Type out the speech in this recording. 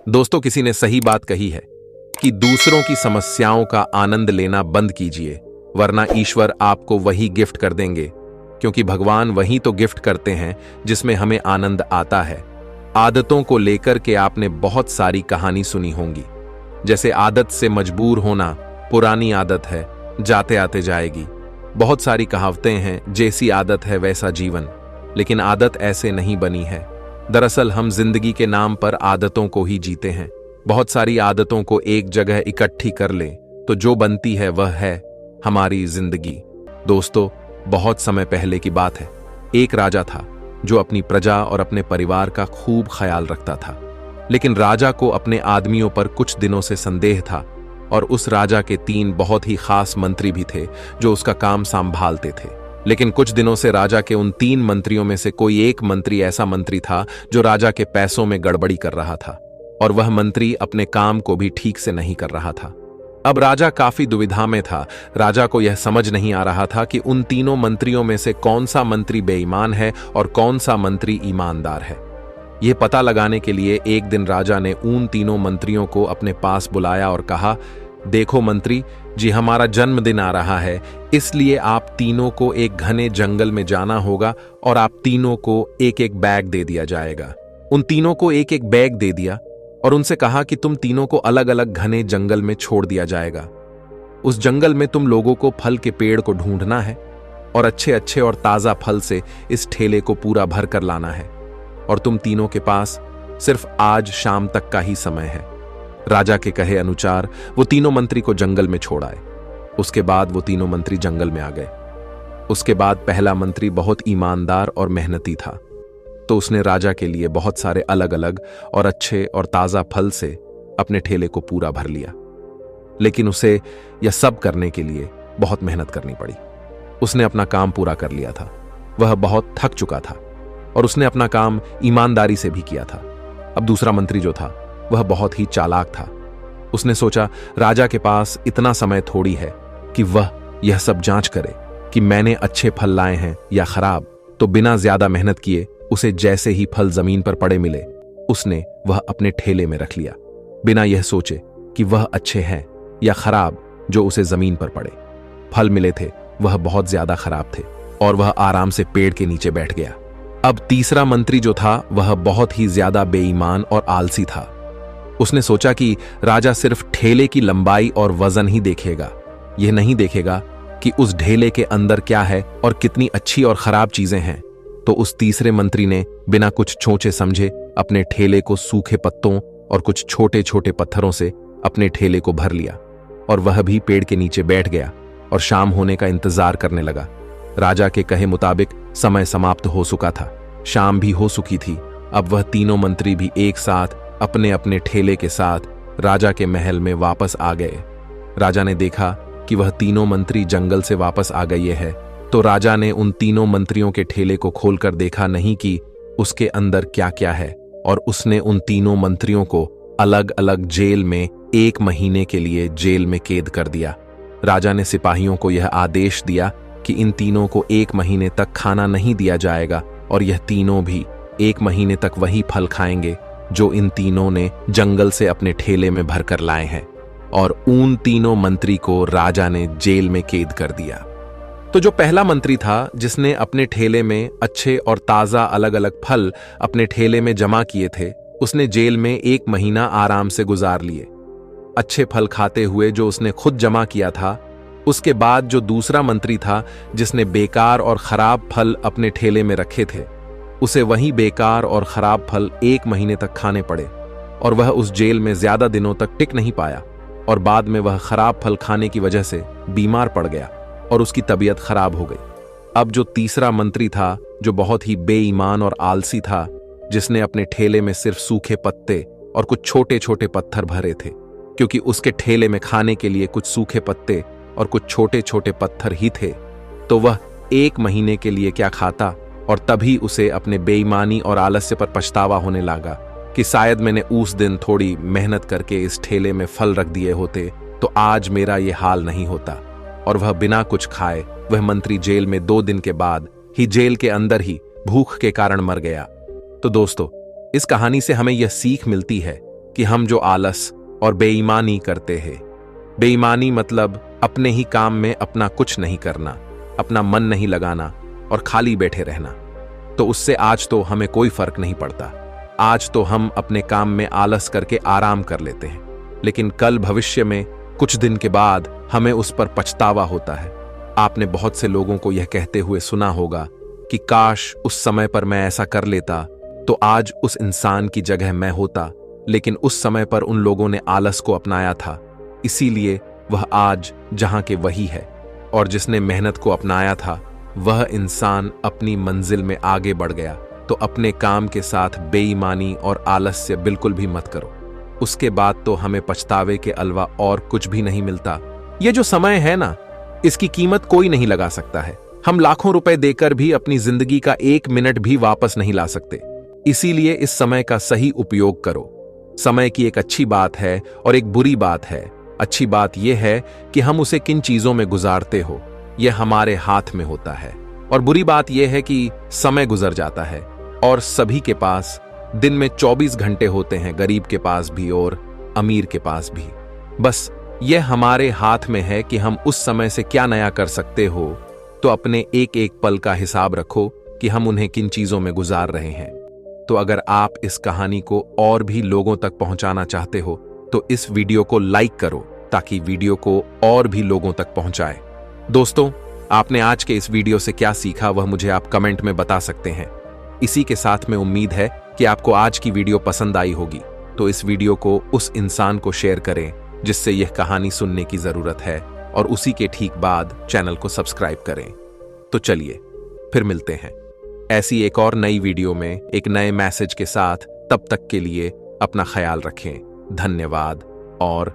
दोस्तों, किसी ने सही बात कही है कि दूसरों की समस्याओं का आनंद लेना बंद कीजिए, वरना ईश्वर आपको वही गिफ्ट कर देंगे, क्योंकि भगवान वही तो गिफ्ट करते हैं जिसमें हमें आनंद आता है। आदतों को लेकर के आपने बहुत सारी कहानी सुनी होंगी, जैसे आदत से मजबूर होना पुरानी आदत है, जाते आते जाएगी। बहुत सारी कहावतें हैं, जैसी आदत है वैसा जीवन, लेकिन आदत ऐसे नहीं बनी है। दरअसल हम जिंदगी के नाम पर आदतों को ही जीते हैं। बहुत सारी आदतों को एक जगह इकट्ठी कर ले तो जो बनती है वह है हमारी जिंदगी। दोस्तों, बहुत समय पहले की बात है। एक राजा था जो अपनी प्रजा और अपने परिवार का खूब ख्याल रखता था, लेकिन राजा को अपने आदमियों पर कुछ दिनों से संदेह था और उस राजा के 3 बहुत ही खास मंत्री भी थे जो उसका काम संभालते थे। लेकिन कुछ दिनों से राजा के उन 3 मंत्रियों में से कोई एक मंत्री ऐसा मंत्री था जो राजा के पैसों में गड़बड़ी कर रहा था, और वह मंत्री अपने काम को भी ठीक से नहीं कर रहा था। अब राजा काफी दुविधा में था। राजा को यह समझ नहीं आ रहा था कि उन तीनों मंत्रियों में से कौन सा मंत्री बेईमान है और कौन सा मंत्री ईमानदार है। यह पता लगाने के लिए एक दिन राजा ने उन तीनों मंत्रियों को अपने पास बुलाया और कहा, देखो मंत्री जी, हमारा जन्मदिन आ रहा है, इसलिए आप तीनों को एक घने जंगल में जाना होगा और आप तीनों को एक एक बैग दे दिया जाएगा। उन तीनों को एक एक बैग दे दिया और उनसे कहा कि तुम तीनों को अलग अलग घने जंगल में छोड़ दिया जाएगा। उस जंगल में तुम लोगों को फल के पेड़ को ढूंढना है और अच्छे अच्छे और ताजा फल से इस ठेले को पूरा भर कर लाना है, और तुम तीनों के पास सिर्फ आज शाम तक का ही समय है। राजा के कहे अनुसार वो तीनों मंत्री को जंगल में छोड़ आए। उसके बाद वो तीनों मंत्री जंगल में आ गए। उसके बाद पहला मंत्री बहुत ईमानदार और मेहनती था, तो उसने राजा के लिए बहुत सारे अलग अलग और अच्छे और ताजा फल से अपने ठेले को पूरा भर लिया। लेकिन उसे यह सब करने के लिए बहुत मेहनत करनी पड़ी। उसने अपना काम पूरा कर लिया था, वह बहुत थक चुका था और उसने अपना काम ईमानदारी से भी किया था। अब दूसरा मंत्री जो था वह बहुत ही चालाक था। उसने सोचा, राजा के पास इतना समय थोड़ी है कि वह यह सब जांच करे कि मैंने अच्छे फल लाए हैं या खराब, तो बिना ज्यादा मेहनत किए उसे जैसे ही फल जमीन पर पड़े मिले, उसने वह अपने ठेले में रख लिया, बिना यह सोचे कि वह अच्छे हैं या खराब जो उसे जमीन पर पड़े। फल मिले थे वह बहुत ज्यादा खराब थे और वह आराम से पेड़ के नीचे बैठ गया। अब तीसरा मंत्री जो था वह बहुत ही ज्यादा बेईमान और आलसी था। उसने सोचा कि राजा सिर्फ ठेले की लंबाई और वजन ही देखेगा, यह नहीं देखेगा कि उस ढेले के अंदर क्या है और कितनी अच्छी और खराब चीजें हैं। तो उस तीसरे मंत्री ने बिना कुछ सोचे समझे अपने ठेले को सूखे पत्तों और कुछ छोटे छोटे पत्थरों से अपने ठेले को भर लिया और वह भी पेड़ के नीचे बैठ गया और शाम होने का इंतजार करने लगा। राजा के कहे मुताबिक समय समाप्त हो चुका था, शाम भी हो चुकी थी। अब वह तीनों मंत्री भी एक साथ अपने अपने ठेले के साथ राजा के महल में वापस आ गए। राजा ने देखा कि वह तीनों मंत्री जंगल से वापस आ गए हैं, तो राजा ने उन तीनों मंत्रियों के ठेले को खोलकर देखा नहीं कि उसके अंदर क्या क्या है, और उसने उन तीनों मंत्रियों को अलग अलग जेल में 1 महीने के लिए जेल में कैद कर दिया। राजा ने सिपाहियों को यह आदेश दिया कि इन तीनों को 1 महीने तक खाना नहीं दिया जाएगा और यह तीनों भी 1 महीने तक वही फल खाएंगे जो इन तीनों ने जंगल से अपने ठेले में भरकर लाए हैं। और उन तीनों मंत्री को राजा ने जेल में कैद कर दिया। तो जो पहला मंत्री था जिसने अपने ठेले में अच्छे और ताजा अलग अलग फल अपने ठेले में जमा किए थे, उसने जेल में 1 महीना आराम से गुजार लिए, अच्छे फल खाते हुए जो उसने खुद जमा किया था। उसके बाद जो दूसरा मंत्री था जिसने बेकार और खराब फल अपने ठेले में रखे थे, उसे वही बेकार और खराब फल 1 महीने तक खाने पड़े और वह उस जेल में ज्यादा दिनों तक टिक नहीं पाया और बाद में वह खराब फल खाने की वजह से बीमार पड़ गया और उसकी तबीयत खराब हो गई। अब जो तीसरा मंत्री था जो बहुत ही बेईमान और आलसी था, जिसने अपने ठेले में सिर्फ सूखे पत्ते और कुछ छोटे छोटे पत्थर भरे थे, क्योंकि उसके ठेले में खाने के लिए कुछ सूखे पत्ते और कुछ छोटे छोटे पत्थर ही थे, तो वह 1 महीने के लिए क्या खाता। और तभी उसे अपने बेईमानी और आलस्य पर पछतावा होने लगा कि शायद मैंने उस दिन थोड़ी मेहनत करके इस ठेले में फल रख दिए होते तो आज मेरा ये हाल नहीं होता। और वह बिना कुछ खाए वह मंत्री जेल में 2 दिन के बाद ही जेल के अंदर ही भूख के कारण मर गया। तो दोस्तों, इस कहानी से हमें यह सीख मिलती है कि हम जो आलस और बेईमानी करते हैं, बेईमानी मतलब अपने ही काम में अपना कुछ नहीं करना, अपना मन नहीं लगाना और खाली बैठे रहना, तो उससे आज तो हमें कोई फर्क नहीं पड़ता। आज तो हम अपने काम में आलस करके आराम कर लेते हैं, लेकिन कल भविष्य में कुछ दिन के बाद हमें उस पर पछतावा होता है। आपने बहुत से लोगों को यह कहते हुए सुना होगा कि काश उस समय पर मैं ऐसा कर लेता तो आज उस इंसान की जगह मैं होता, लेकिन उस समय पर उन लोगों ने आलस को अपनाया था, इसीलिए वह आज जहां के वही है। और जिसने मेहनत को अपनाया था वह इंसान अपनी मंजिल में आगे बढ़ गया। तो अपने काम के साथ बेईमानी और आलस्य बिल्कुल भी मत करो, उसके बाद तो हमें पछतावे के अलावा और कुछ भी नहीं मिलता। यह जो समय है ना, इसकी कीमत कोई नहीं लगा सकता है। हम लाखों रुपए देकर भी अपनी जिंदगी का 1 मिनट भी वापस नहीं ला सकते। इसीलिए इस समय का सही उपयोग करो। समय की एक अच्छी बात है और एक बुरी बात है। अच्छी बात यह है कि हम उसे किन चीजों में गुजारते हो, यह हमारे हाथ में होता है, और बुरी बात यह है कि समय गुजर जाता है और सभी के पास दिन में 24 घंटे होते हैं, गरीब के पास भी और अमीर के पास भी। बस यह हमारे हाथ में है कि हम उस समय से क्या नया कर सकते हो। तो अपने एक एक पल का हिसाब रखो कि हम उन्हें किन चीजों में गुजार रहे हैं। तो अगर आप इस कहानी को और भी लोगों तक पहुंचाना चाहते हो तो इस वीडियो को लाइक करो ताकि वीडियो को और भी लोगों तक पहुंचाए। दोस्तों, आपने आज के इस वीडियो से क्या सीखा वह मुझे आप कमेंट में बता सकते हैं। इसी के साथ में उम्मीद है कि आपको आज की वीडियो पसंद आई होगी, तो इस वीडियो को उस इंसान को शेयर करें जिससे यह कहानी सुनने की जरूरत है, और उसी के ठीक बाद चैनल को सब्सक्राइब करें। तो चलिए फिर मिलते हैं ऐसी एक और नई वीडियो में एक नए मैसेज के साथ। तब तक के लिए अपना ख्याल रखें। धन्यवाद और